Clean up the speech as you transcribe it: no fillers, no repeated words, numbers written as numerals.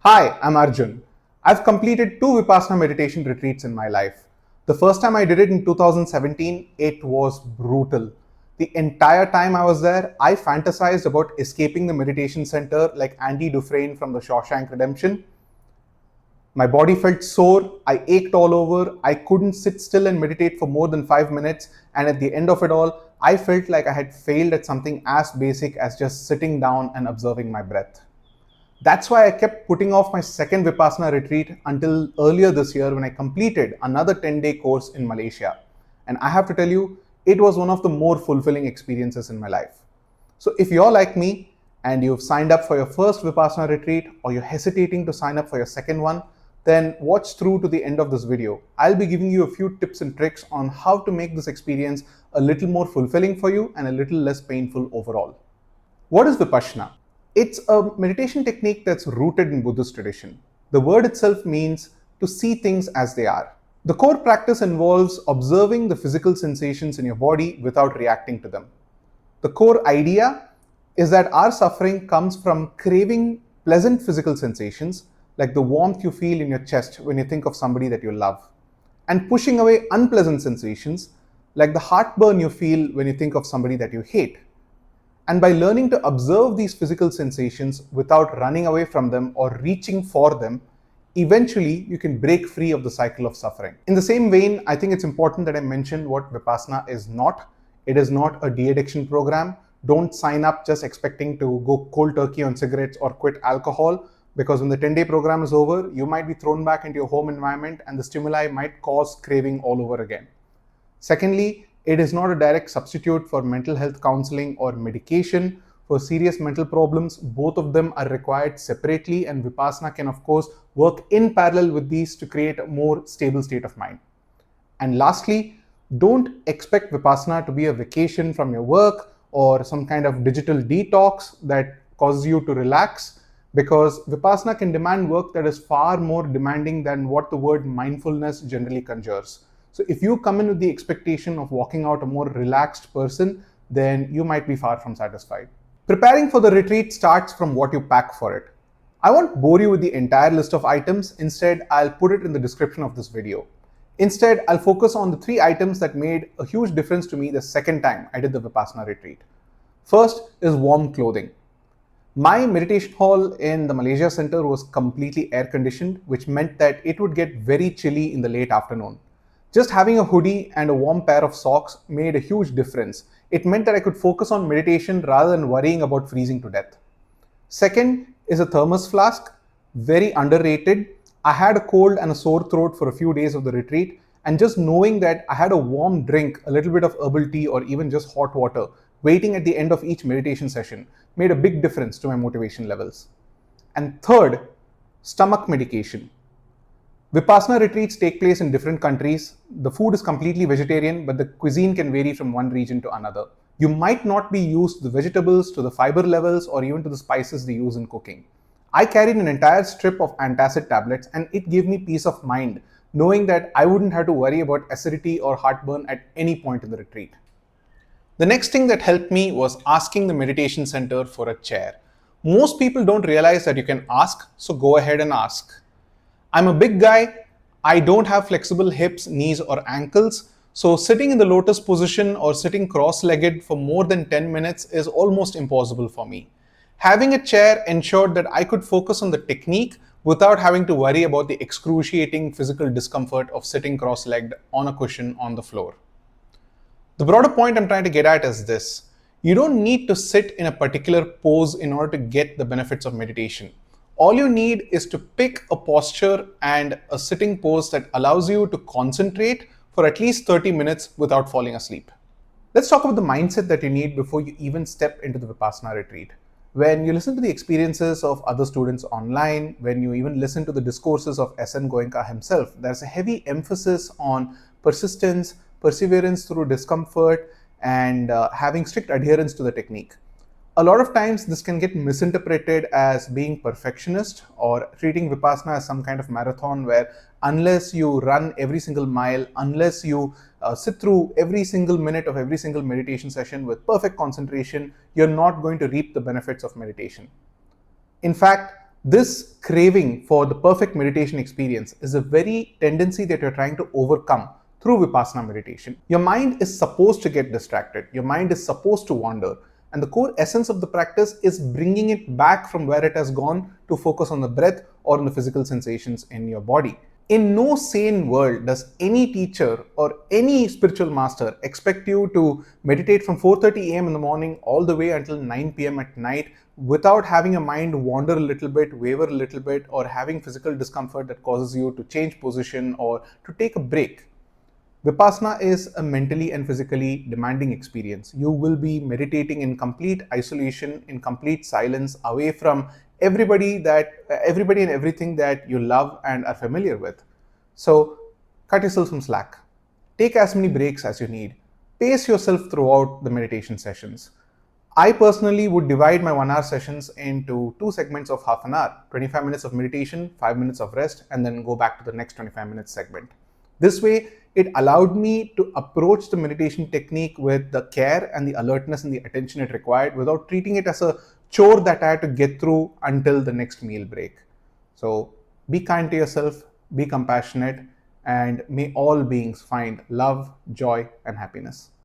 Hi, I'm Arjun. I've completed two Vipassana meditation retreats in my life. The first time I did it in 2017, it was brutal. The entire time I was there, I fantasized about escaping the meditation center like Andy Dufresne from the Shawshank Redemption. My body felt sore, I ached all over, I couldn't sit still and meditate for more than 5 minutes, and at the end of it all, I felt like I had failed at something as basic as just sitting down and observing my breath. That's why I kept putting off my second Vipassana retreat until earlier this year when I completed another 10-day course in Malaysia. And I have to tell you, it was one of the more fulfilling experiences in my life. So if you're like me and you've signed up for your first Vipassana retreat or you're hesitating to sign up for your second one, then watch through to the end of this video. I'll be giving you a few tips and tricks on how to make this experience a little more fulfilling for you and a little less painful overall. What is Vipassana? It's a meditation technique that's rooted in Buddhist tradition. The word itself means to see things as they are. The core practice involves observing the physical sensations in your body without reacting to them. The core idea is that our suffering comes from craving pleasant physical sensations, like the warmth you feel in your chest when you think of somebody that you love, and pushing away unpleasant sensations, like the heartburn you feel when you think of somebody that you hate. And by learning to observe these physical sensations without running away from them or reaching for them, eventually you can break free of the cycle of suffering. In the same vein, I think it's important that I mention what Vipassana is not. It is not a de-addiction program. Don't sign up just expecting to go cold turkey on cigarettes or quit alcohol, because when the 10-day program is over, you might be thrown back into your home environment and the stimuli might cause craving all over again. Secondly, it is not a direct substitute for mental health counseling or medication. For serious mental problems, both of them are required separately, and Vipassana can, of course, work in parallel with these to create a more stable state of mind. And lastly, don't expect Vipassana to be a vacation from your work or some kind of digital detox that causes you to relax, because Vipassana can demand work that is far more demanding than what the word mindfulness generally conjures. So if you come in with the expectation of walking out a more relaxed person, then you might be far from satisfied. Preparing for the retreat starts from what you pack for it. I won't bore you with the entire list of items. Instead, I'll put it in the description of this video. Instead, I'll focus on the 3 items that made a huge difference to me the second time I did the Vipassana retreat. First is warm clothing. My meditation hall in the Malaysia Center was completely air conditioned, which meant that it would get very chilly in the late afternoon. Just having a hoodie and a warm pair of socks made a huge difference. It meant that I could focus on meditation rather than worrying about freezing to death. Second is a thermos flask, very underrated. I had a cold and a sore throat for a few days of the retreat, and just knowing that I had a warm drink, a little bit of herbal tea, or even just hot water, waiting at the end of each meditation session made a big difference to my motivation levels. And third, stomach medication. Vipassana retreats take place in different countries. The food is completely vegetarian, but the cuisine can vary from one region to another. You might not be used to the vegetables, to the fiber levels, or even to the spices they use in cooking. I carried an entire strip of antacid tablets, and it gave me peace of mind, knowing that I wouldn't have to worry about acidity or heartburn at any point in the retreat. The next thing that helped me was asking the meditation center for a chair. Most people don't realize that you can ask, so go ahead and ask. I'm a big guy. I don't have flexible hips, knees, or ankles. So sitting in the lotus position or sitting cross-legged for more than 10 minutes is almost impossible for me. Having a chair ensured that I could focus on the technique without having to worry about the excruciating physical discomfort of sitting cross-legged on a cushion on the floor. The broader point I'm trying to get at is this. You don't need to sit in a particular pose in order to get the benefits of meditation. All you need is to pick a posture and a sitting pose that allows you to concentrate for at least 30 minutes without falling asleep. Let's talk about the mindset that you need before you even step into the Vipassana retreat. When you listen to the experiences of other students online, when you even listen to the discourses of S.N. Goenka himself, there's a heavy emphasis on persistence, perseverance through discomfort, and having strict adherence to the technique. A lot of times this can get misinterpreted as being perfectionist or treating Vipassana as some kind of marathon where unless you run every single mile, unless you sit through every single minute of every single meditation session with perfect concentration, you're not going to reap the benefits of meditation. In fact, This craving for the perfect meditation experience is a very tendency that you're trying to overcome through Vipassana meditation. Your mind is supposed to get distracted, your mind is supposed to wander, and the core essence of the practice is bringing it back from where it has gone to focus on the breath or on the physical sensations in your body. In no sane world does any teacher or any spiritual master expect you to meditate from 4:30 a.m. in the morning all the way until 9 p.m. at night without having a mind wander a little bit, waver a little bit, or having physical discomfort that causes you to change position or to take a break. Vipassana is a mentally and physically demanding experience. You will be meditating in complete isolation, in complete silence, away from everybody and everything that you love and are familiar with. So cut yourself some slack. Take as many breaks as you need. Pace yourself throughout the meditation sessions. I personally would divide my 1 hour sessions into two segments of half an hour, 25 minutes of meditation, 5 minutes of rest, and then go back to the next 25 minutes segment. This way, it allowed me to approach the meditation technique with the care and the alertness and the attention it required without treating it as a chore that I had to get through until the next meal break. So be kind to yourself, be compassionate, and may all beings find love, joy, and happiness.